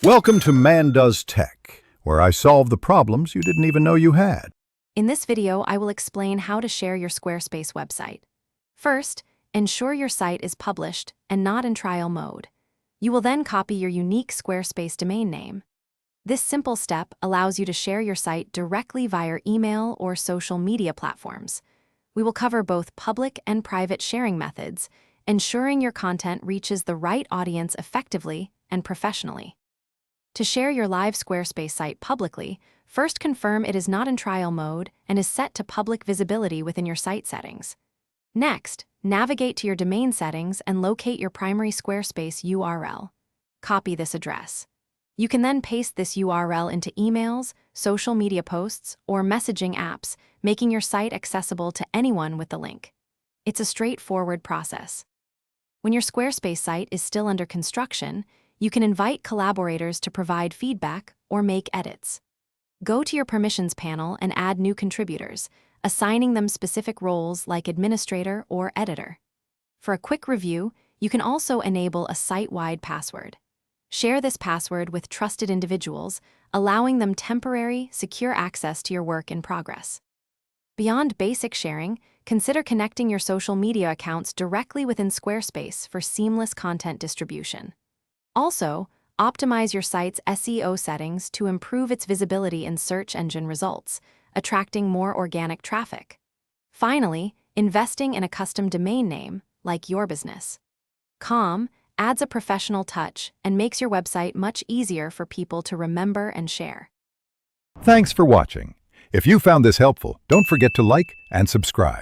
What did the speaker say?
Welcome to Man Does Tech, where I solve the problems you didn't even know you had. In this video, I will explain how to share your Squarespace website. First, ensure your site is published and not in trial mode. You will then copy your unique Squarespace domain name. This simple step allows you to share your site directly via email or social media platforms. We will cover both public and private sharing methods, ensuring your content reaches the right audience effectively and professionally. To share your live Squarespace site publicly, first confirm it is not in trial mode and is set to public visibility within your site settings. Next, navigate to your domain settings and locate your primary Squarespace URL. Copy this address. You can then paste this URL into emails, social media posts, or messaging apps, making your site accessible to anyone with the link. It's a straightforward process. When your Squarespace site is still under construction, you can invite collaborators to provide feedback or make edits. Go to your permissions panel and add new contributors, assigning them specific roles like administrator or editor. For a quick review, you can also enable a site-wide password. Share this password with trusted individuals, allowing them temporary, secure access to your work in progress. Beyond basic sharing, consider connecting your social media accounts directly within Squarespace for seamless content distribution. Also, optimize your site's SEO settings to improve its visibility in search engine results, attracting more organic traffic. Finally, investing in a custom domain name, like your business.com, adds a professional touch and makes your website much easier for people to remember and share. Thanks for watching. If you found this helpful, don't forget to like and subscribe.